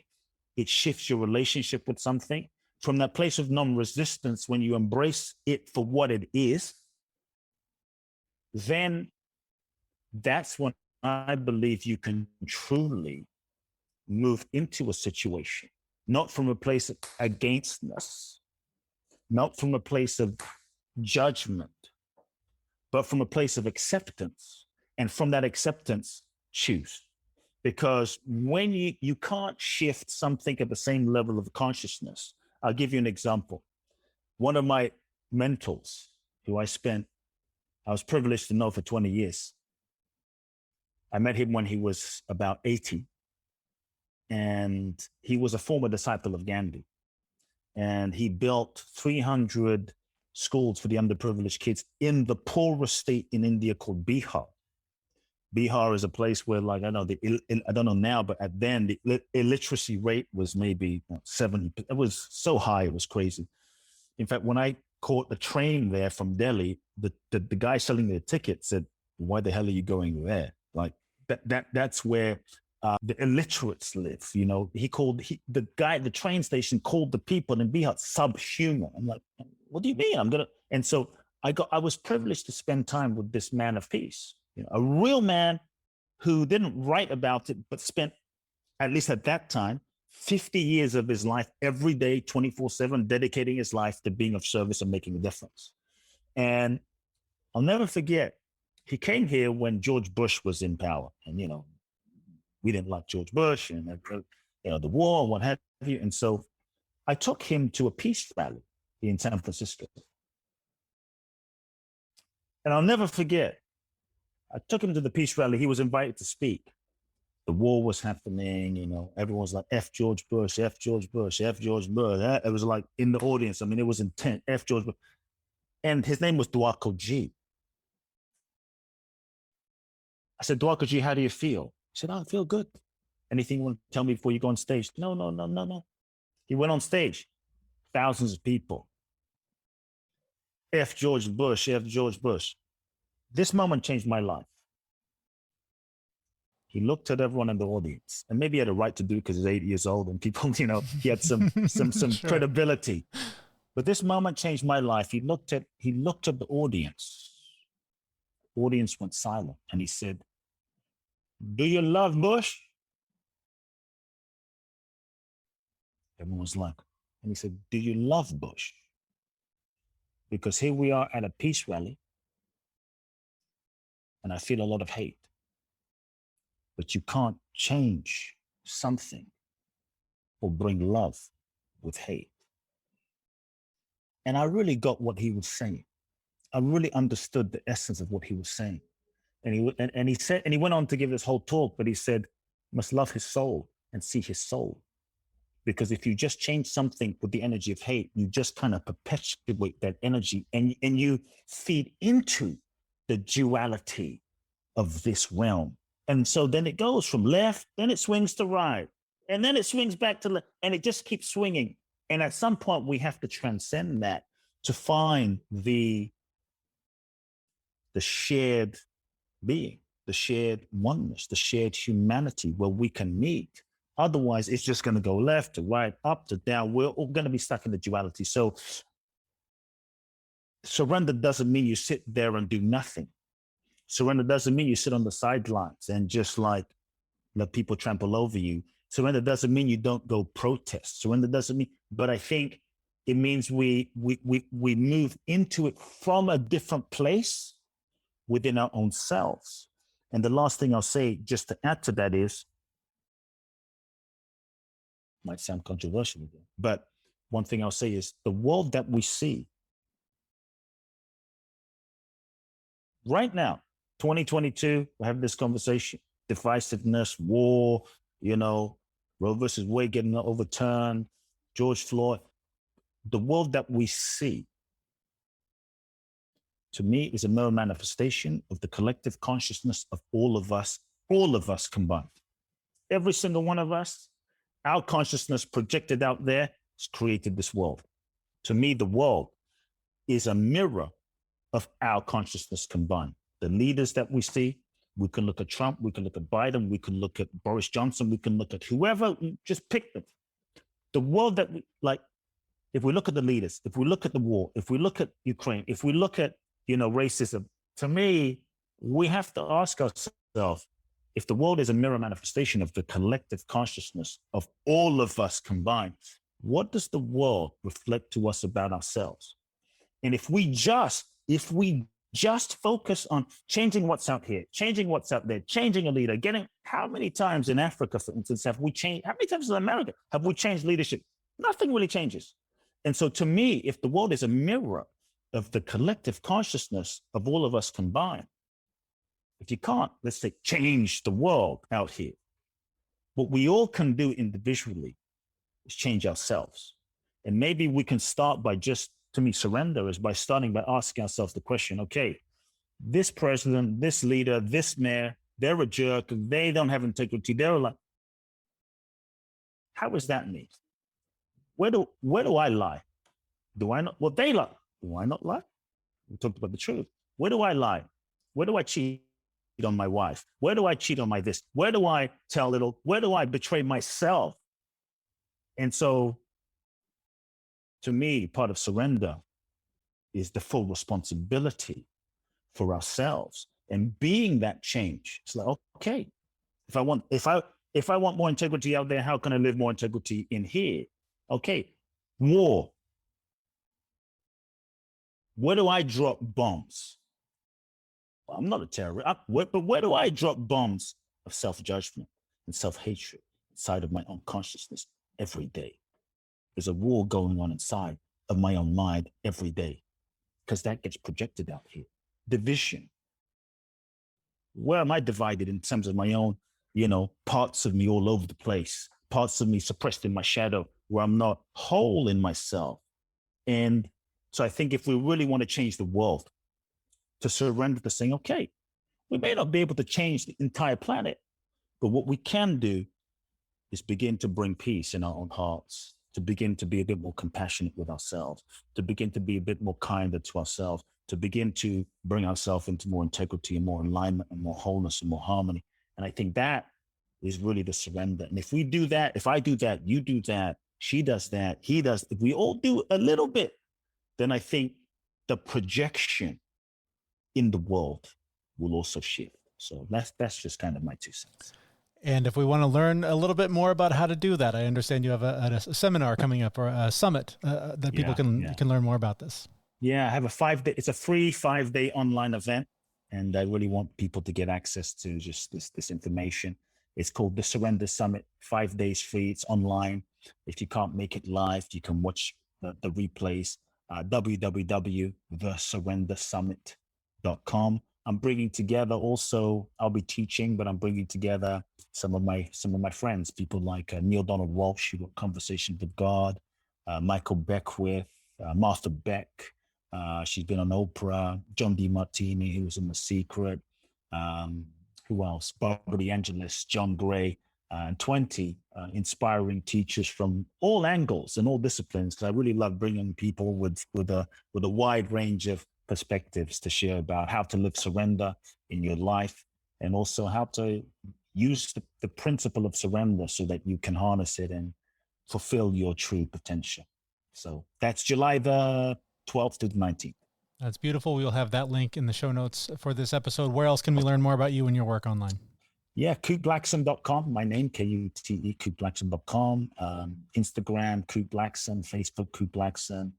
it shifts your relationship with something. From that place of non-resistance, when you embrace it for what it is, then that's when I believe you can truly move into a situation, not from a place of againstness, not from a place of judgment, but from a place of acceptance. And from that acceptance, choose. Because when you can't shift something at the same level of consciousness. I'll give you an example. One of my mentors, who I was privileged to know for 20 years. I met him when he was about 80. And he was a former disciple of Gandhi. And he built 300 schools for the underprivileged kids in the poorest state in India called Bihar. Bihar is a place where, like, I don't know now, but at then the illiteracy rate was maybe 70. It was so high, it was crazy. In fact, when I caught the train there from Delhi, the guy selling the ticket said, "Why the hell are you going there?" Like that's where the illiterates live. The train station called the people in Bihar subhuman. I'm like, what do you mean? And so I was privileged to spend time with this man of peace, a real man who didn't write about it, but spent, at least at that time, 50 years of his life every day, 24/7, dedicating his life to being of service and making a difference. And I'll never forget, he came here when George Bush was in power. And, we didn't like George Bush and, the war and what have you. And so I took him to a peace rally in San Francisco. And I'll never forget, I took him to the peace rally. He was invited to speak. The war was happening, everyone's like, F George Bush, F George Bush, F George Bush. It was like in the audience. I mean, it was intense, F George Bush. And his name was Dwarkaji. I said, Dwarkaji, how do you feel? He said, I feel good. Anything you want to tell me before you go on stage? No. He went on stage, thousands of people. F George Bush, F George Bush. This moment changed my life. He looked at everyone in the audience, and maybe he had a right to do because he's 80 years old and people, he had some sure. credibility. But this moment changed my life. He looked at the audience. The audience went silent, and he said, "Do you love Bush?" Everyone was like, and he said, "Do you love Bush?" Because here we are at a peace rally, and I feel a lot of hate. But you can't change something or bring love with hate. And I really got what he was saying. I really understood the essence of what he was saying. And he said, and he went on to give this whole talk, but he said, must love his soul and see his soul. Because if you just change something with the energy of hate, you just kind of perpetuate that energy, and you feed into the duality of this realm. And so then it goes from left, then it swings to right, and then it swings back to left, and it just keeps swinging. And at some point, we have to transcend that to find the shared being, the shared oneness, the shared humanity where we can meet. Otherwise, it's just going to go left to right, up to down. We're all going to be stuck in the duality. So surrender doesn't mean you sit there and do nothing. Surrender doesn't mean you sit on the sidelines and just like let people trample over you. Surrender doesn't mean you don't go protest. Surrender doesn't mean, but I think it means we move into it from a different place within our own selves. And the last thing I'll say, just to add to that, is, might sound controversial again, but one thing I'll say is the world that we see right now, 2022, we have this conversation, divisiveness, war, Roe versus Wade getting overturned, George Floyd. The world that we see, to me, is a mere manifestation of the collective consciousness of all of us combined. Every single one of us, our consciousness projected out there has created this world. To me, the world is a mirror of our consciousness combined. The leaders that we see, we can look at Trump, we can look at Biden, we can look at Boris Johnson, we can look at whoever, just pick them. The world that we, like, if we look at the leaders, if we look at the war, if we look at Ukraine, if we look at, racism, to me, we have to ask ourselves, if the world is a mirror manifestation of the collective consciousness of all of us combined, what does the world reflect to us about ourselves? And if we just focus on changing what's out here, changing what's out there, changing a leader, how many times in Africa, for instance, have we changed? How many times in America have we changed leadership? Nothing really changes. And so to me, if the world is a mirror of the collective consciousness of all of us combined, if you can't, let's say, change the world out here, what we all can do individually is change ourselves. And maybe we can start by just, to me, surrender is by starting by asking ourselves the question, okay, this president, this leader, this mayor, they're a jerk, they don't have integrity, they're like, how is that me? Where do I lie? Do I not? Well, they lie. Do I not lie? We talked about the truth. Where do I lie? Where do I cheat on my wife? Where do I cheat on my this? Where do I tell little? Where do I betray myself? And so, to me, part of surrender is the full responsibility for ourselves and being that change. It's like, okay, if I want more integrity out there, how can I live more integrity in here? Okay, war. Where do I drop bombs? Well, I'm not a terrorist, but where do I drop bombs of self-judgment and self-hatred inside of my own consciousness every day? There's a war going on inside of my own mind every day, because that gets projected out here. Division. Where am I divided in terms of my own, parts of me all over the place, parts of me suppressed in my shadow, where I'm not whole in myself? And so I think if we really want to change the world, to surrender to saying, okay, we may not be able to change the entire planet, but what we can do is begin to bring peace in our own hearts, to begin to be a bit more compassionate with ourselves, to begin to be a bit more kinder to ourselves, to begin to bring ourselves into more integrity and more alignment and more wholeness and more harmony. And I think that is really the surrender. And if we do that, if I do that, you do that, she does that, he does, if we all do a little bit, then I think the projection in the world will also shift. So that's just kind of my 2 cents. And if we want to learn a little bit more about how to do that, I understand you have a seminar coming up, or a summit that people can learn more about this. Yeah, I have a 5-day, it's a free 5-day online event. And I really want people to get access to just this information. It's called the Surrender Summit, 5 days free. It's online. If you can't make it live, you can watch the replays. www.thesurrendersummit.com. I'm bringing together also, I'll be teaching, but I'm bringing together some of my friends, people like Neil Donald Walsh, who got Conversation with God, Michael Beckwith, Martha Beck. She's been on Oprah, John DeMartini, who was in The Secret. Who else? Barbara DeAngelis, John Gray, and 20 inspiring teachers from all angles and all disciplines. Because I really love bringing people with a wide range of perspectives to share about how to live surrender in your life, and also how to use the principle of surrender so that you can harness it and fulfill your true potential. So that's July the 12th to the 19th. That's beautiful. We will have that link in the show notes for this episode. Where else can we learn more about you and your work online? Yeah, KuteBlackson.com, my name, Kute, KuteBlackson.com, Instagram, Kute Blackson, Facebook, Kute Blackson.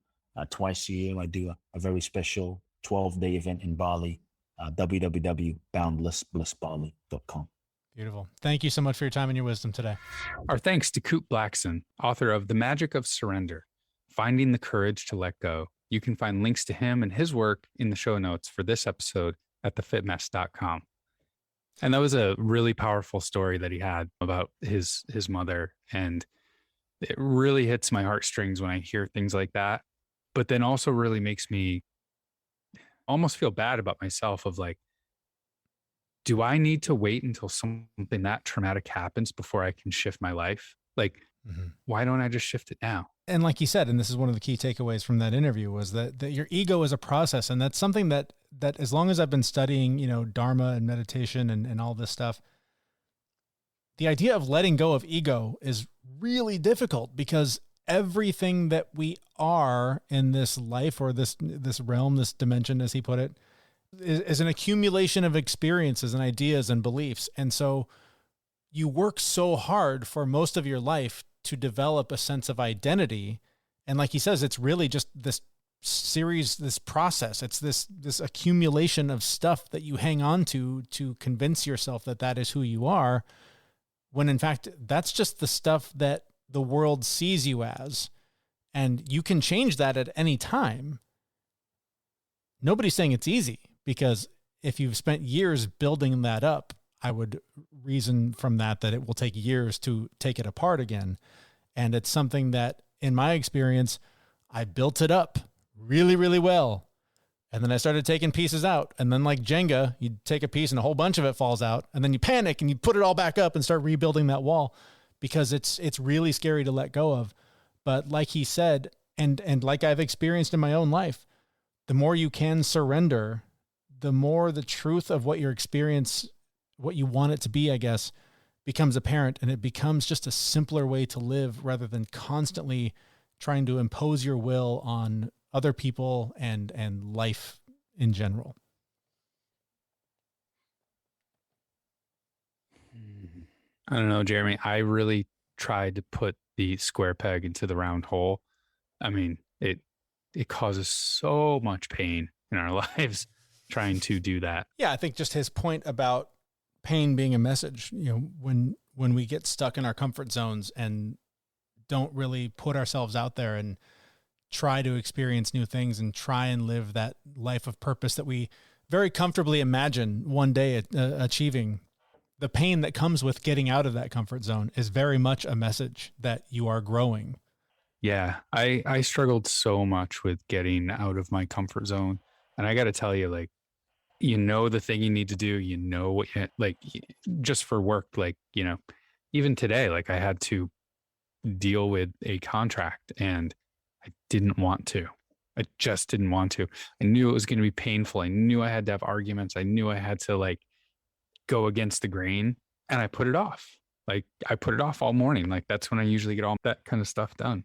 Twice a year, I do a very special 12-day event in Bali, www.boundlessblissbali.com. Beautiful. Thank you so much for your time and your wisdom today. Our thanks to Kute Blackson, author of The Magic of Surrender, Finding the Courage to Let Go. You can find links to him and his work in the show notes for this episode at thefitmess.com. And that was a really powerful story that he had about his mother. And it really hits my heartstrings when I hear things like that. But then also really makes me almost feel bad about myself of like, do I need to wait until something that traumatic happens before I can shift my life? Like, why don't I just shift it now? And like you said, and this is one of the key takeaways from that interview, was that your ego is a process. And that's something that as long as I've been studying, Dharma and meditation and all this stuff, the idea of letting go of ego is really difficult, because everything that we are in this life, or this realm, this dimension, as he put it, is an accumulation of experiences and ideas and beliefs. And so you work so hard for most of your life to develop a sense of identity. And like he says, it's really just this series, this process. It's this accumulation of stuff that you hang on to convince yourself that that is who you are, when in fact, that's just the stuff that the world sees you as. And you can change that at any time. Nobody's saying it's easy, because if you've spent years building that up, I would reason from that it will take years to take it apart again. And it's something that, in my experience, I built it up really, really well. And then I started taking pieces out. And then, like Jenga, you take a piece and a whole bunch of it falls out. And then you panic and you put it all back up and start rebuilding that wall, because it's really scary to let go of. But like he said, and like I've experienced in my own life, the more you can surrender, the more the truth of what your experience, what you want it to be, I guess, becomes apparent. And it becomes just a simpler way to live, rather than constantly trying to impose your will on other people and life in general. I don't know, Jeremy. I really tried to put the square peg into the round hole. I mean, it causes so much pain in our lives trying to do that. Yeah, I think just his point about pain being a message, when we get stuck in our comfort zones and don't really put ourselves out there and try to experience new things and try and live that life of purpose that we very comfortably imagine one day achieving, the pain that comes with getting out of that comfort zone is very much a message that you are growing. Yeah, I struggled so much with getting out of my comfort zone. And I got to tell you, like, the thing you need to do, what you, like, just for work, like, even today, like, I had to deal with a contract and I didn't want to. I just didn't want to. I knew it was going to be painful. I knew I had to have arguments. I knew I had to, like, go against the grain, and I put it off. Like, I put it off all morning. Like, that's when I usually get all that kind of stuff done.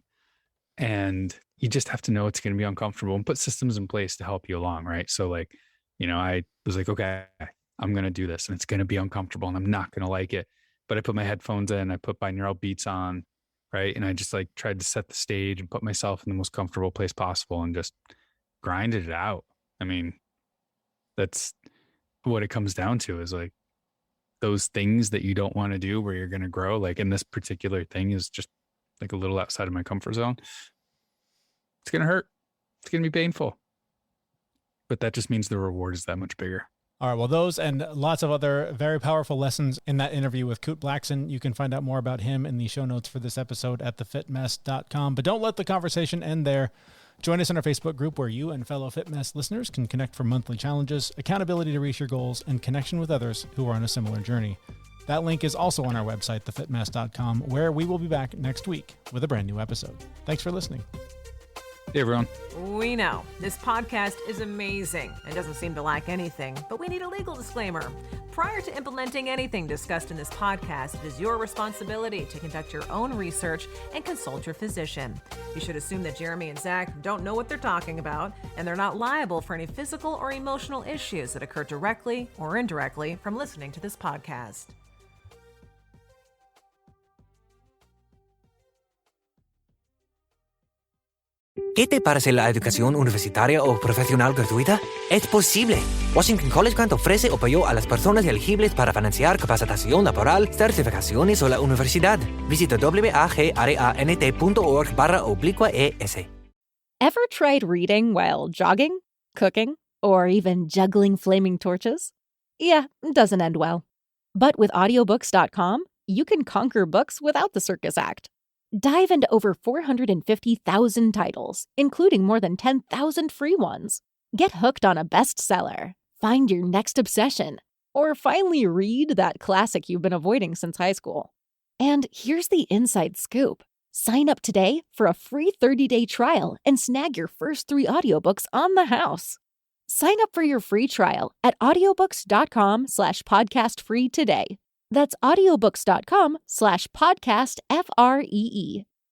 And you just have to know it's going to be uncomfortable and put systems in place to help you along. Right. So, like, I was like, okay, I'm going to do this, and it's going to be uncomfortable and I'm not going to like it. But I put my headphones in, I put binaural beats on, right? And I just, like, tried to set the stage and put myself in the most comfortable place possible and just grinded it out. I mean, that's what it comes down to, is like those things that you don't want to do where you're going to grow. Like, in this particular thing is just like a little outside of my comfort zone. It's going to hurt. It's going to be painful. But that just means the reward is that much bigger. All right, well, those and lots of other very powerful lessons in that interview with Kute Blackson. You can find out more about him in the show notes for this episode at thefitmess.com. But don't let the conversation end there. Join us in our Facebook group where you and fellow FitMess listeners can connect for monthly challenges, accountability to reach your goals, and connection with others who are on a similar journey. That link is also on our website, thefitmess.com, where we will be back next week with a brand new episode. Thanks for listening. Hey, everyone. We know this podcast is amazing and doesn't seem to lack anything, but we need a legal disclaimer. Prior to implementing anything discussed in this podcast, it is your responsibility to conduct your own research and consult your physician. You should assume that Jeremy and Zach don't know what they're talking about, and they're not liable for any physical or emotional issues that occur directly or indirectly from listening to this podcast. ¿Qué te parece la educación universitaria o profesional gratuita? Es posible. Washington College Grant ofrece apoyo a las personas elegibles para financiar capacitación laboral, certificaciones o la universidad. Visita wagrant.org/ES. Ever tried reading while jogging, cooking, or even juggling flaming torches? Yeah, it doesn't end well. But with audiobooks.com, you can conquer books without the circus act. Dive into over 450,000 titles, including more than 10,000 free ones. Get hooked on a bestseller, find your next obsession, or finally read that classic you've been avoiding since high school. And here's the inside scoop. Sign up today for a free 30-day trial and snag your first 3 audiobooks on the house. Sign up for your free trial at audiobooks.com/podcastfree today. That's audiobooks.com/podcastfree.